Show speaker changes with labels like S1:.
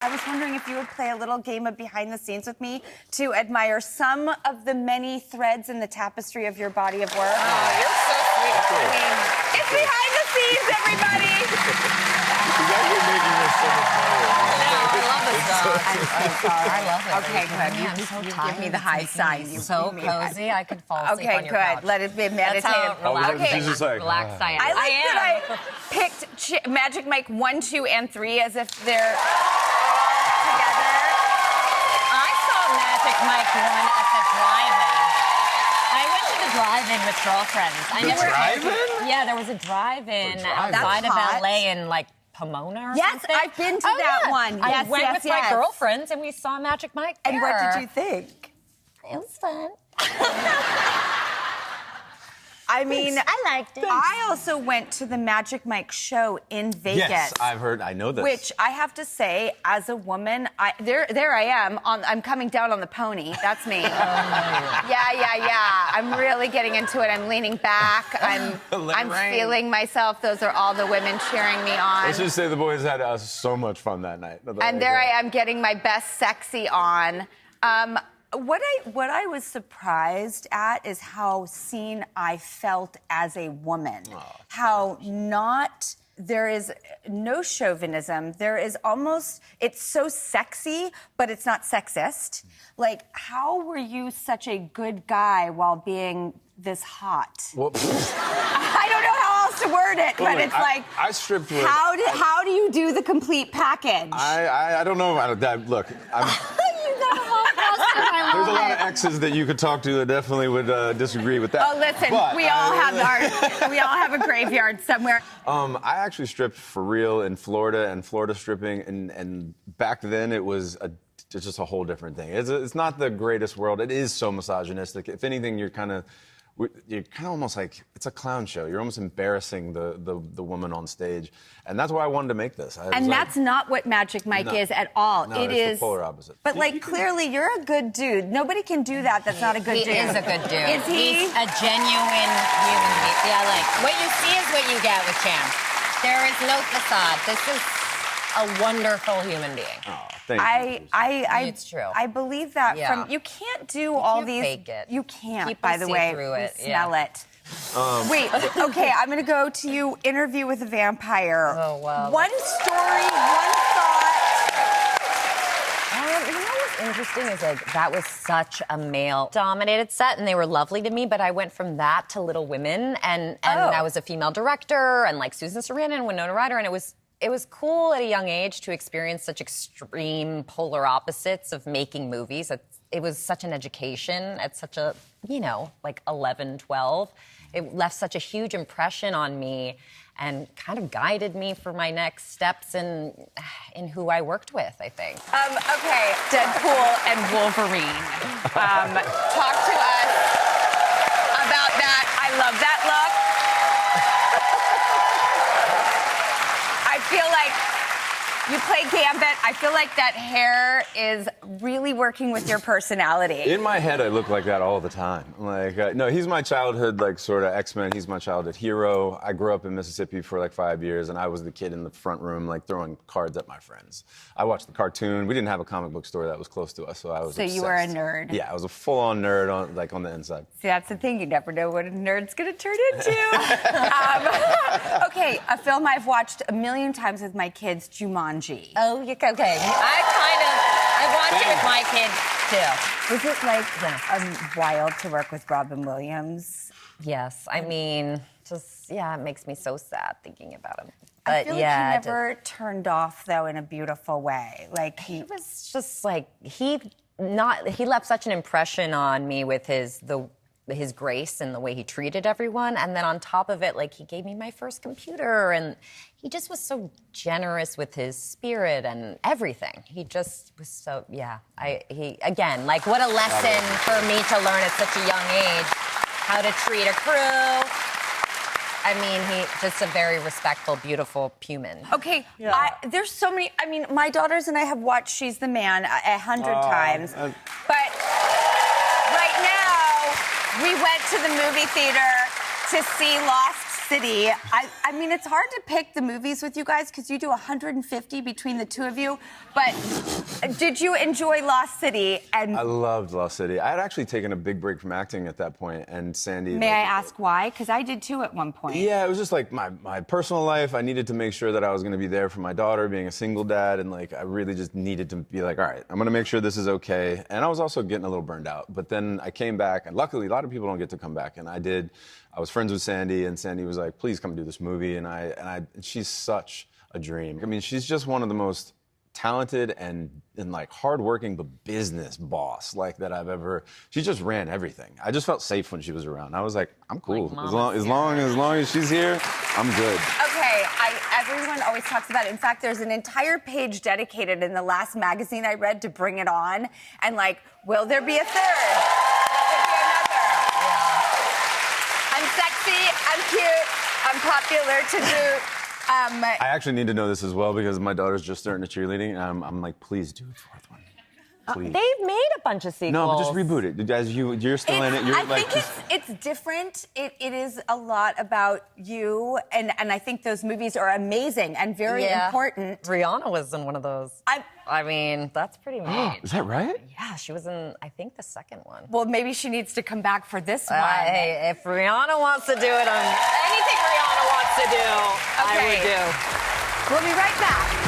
S1: I was wondering if you would play a little game of behind the scenes with me to admire some of the many threads in the tapestry of your body of work.
S2: Oh, you're so sweet.
S1: I mean, it's behind the scenes, everybody.
S3: You guys are making this so much better.
S2: I love this dog.
S1: I'm sorry.
S2: I love it.
S1: Okay, good. You give me the high sign.
S2: So cozy, I could fall asleep on your couch.
S1: Okay, good. Let it be meditative.
S2: That's how relaxed,
S3: she's just like,
S2: relaxed I am.
S1: I like that I picked Magic Mike 1, 2, and 3 as if they're all together.
S2: I saw Magic Mike 1 at the drive-in. I went to the drive-in with girlfriends.
S3: Drive-in?
S2: Yeah, there was a drive-in
S3: drive-in.
S2: outside of
S1: That's hot.
S2: LA in like Pomona or
S1: Yes,
S2: something.
S1: I've been to that one.
S2: I
S1: Yes,
S2: went
S1: yes,
S2: with my
S1: yes.
S2: girlfriends and we saw Magic Mike there.
S1: And what did you think?
S2: It was fun.
S1: I mean,
S2: I liked it.
S1: I also went to the Magic Mike show in Vegas.
S3: Yes, I've heard. I know this.
S1: Which I have to say, as a woman, there I am. I'm coming down on the pony. That's me. Yeah. I'm really getting into it. I'm leaning back. I'm feeling myself. Those are all the women cheering me on.
S3: Let's just say the boys had so much fun that night.
S1: And there I am getting my best sexy on. What I was surprised at is how seen I felt as a woman. How there is no chauvinism. There is almost, it's so sexy, but it's not sexist. Like, how were you such a good guy while being this hot?
S3: Well,
S1: I don't know how else to word it, but it's like,
S3: I stripped with.
S1: how do you do the complete package?
S3: I don't know about that. Look, there's a lot of exes that you could talk to that definitely would disagree with that.
S1: Oh, listen,
S3: but
S1: we all have a graveyard somewhere.
S3: I actually stripped for real in Florida, and Florida stripping, and back then it was just a whole different thing. It's not the greatest world. It is so misogynistic. If anything, you're kind of almost like, it's a clown show. You're almost embarrassing the woman on stage. And that's why I wanted to make this.
S1: And that's not what Magic Mike is at all.
S3: No,
S1: it
S3: it's
S1: is
S3: the polar opposite.
S1: But like, clearly, you're a good dude. Nobody can do that. That's not a good dude.
S2: He is a good dude.
S1: Is he?
S2: He's a genuine human being. Yeah, like, what you see is what you get with Champ. There is no facade. This is a wonderful human being.
S3: Oh, thank you.
S2: It's true.
S1: I believe that from you can't do all these.
S2: Fake it.
S1: You can't.
S2: People
S1: by the
S2: see
S1: way,
S2: through it.
S1: We smell it. Wait. Okay, I'm gonna go to you. Interview with a Vampire.
S2: Oh wow.
S1: One story, one thought.
S2: You know what's interesting is like that was such a male-dominated set, and they were lovely to me. But I went from that to Little Women, and I was a female director, and like Susan Sarandon and Winona Ryder, and it was cool at a young age to experience such extreme polar opposites of making movies. It was such an education at such a, like 11, 12. It left such a huge impression on me and kind of guided me for my next steps in who I worked with, I think.
S1: Okay, Deadpool and Wolverine. Talk to us about that. I love that look. I feel like you play Gambit. I feel like that hair is really working with your personality.
S3: In my head, I look like that all the time. Like, no, he's my childhood, like, sort of X-Men. He's my childhood hero. I grew up in Mississippi for like 5 years, and I was the kid in the front room, like, throwing cards at my friends. I watched the cartoon. We didn't have a comic book store that was close to us, so I was obsessed.
S1: You were a nerd.
S3: Yeah, I was a full-on nerd on the inside.
S1: See, that's the thing. You never know what a nerd's going to turn into. Okay, a film I've watched a million times with my kids, Jumanji.
S2: Oh, okay. I watched it with my kids, too.
S1: Was it, like, wild to work with Robin Williams?
S2: Yes. I mean, it makes me so sad thinking about him. But
S1: I feel like he never turned off, though, in a beautiful way. Like,
S2: he was just like, he left such an impression on me with his grace and the way he treated everyone. And then on top of it, like, he gave me my first computer, and he just was so generous with his spirit and everything. He just was so, again, like, what a lesson for me to learn at such a young age, how to treat a crew. I mean, he's just a very respectful, beautiful human.
S1: Okay, there's so many. I mean, my daughters and I have watched She's the Man 100 times. But right now, we went to the movie theater to see Lost City. I mean, it's hard to pick the movies with you guys because you do 150 between the two of you. But did you enjoy Lost City? And
S3: I loved Lost City. I had actually taken a big break from acting at that point, and Sandy.
S1: May I ask why? Because I did too at one point.
S3: Yeah, it was just like my personal life. I needed to make sure that I was going to be there for my daughter, being a single dad, and like I really just needed to be like, all right, I'm going to make sure this is okay. And I was also getting a little burned out. But then I came back, and luckily, a lot of people don't get to come back, and I did. I was friends with Sandy, and Sandy was like, please come do this movie. And she's such a dream. I mean, she's just one of the most talented and like hardworking but business boss like that I've ever. She just ran everything. I just felt safe when she was around. I was like, I'm cool.
S2: Like
S3: as long as she's here, I'm good.
S1: Okay, everyone always talks about it. In fact, there's an entire page dedicated in the last magazine I read to Bring It On, and like, will there be a third? Will there be another? Yeah. I'm sexy, I'm cute, I'm popular to boot.
S3: I actually need to know this as well because my daughter's just starting to cheerleading, and I'm like, please do a fourth one. Please.
S2: They've made a bunch of sequels.
S3: No, but just reboot it. Guys, you're still in it. You're
S1: I think it's different. It is a lot about you, and I think those movies are amazing and very important.
S2: Rihanna was in one of those. I mean, that's pretty neat.
S3: Is that right?
S2: Yeah, she was in, I think, the second one.
S1: Well, maybe she needs to come back for this one.
S2: Hey, if Rihanna wants to do it, anything Rihanna wants to do, I would do.
S1: We'll be right back.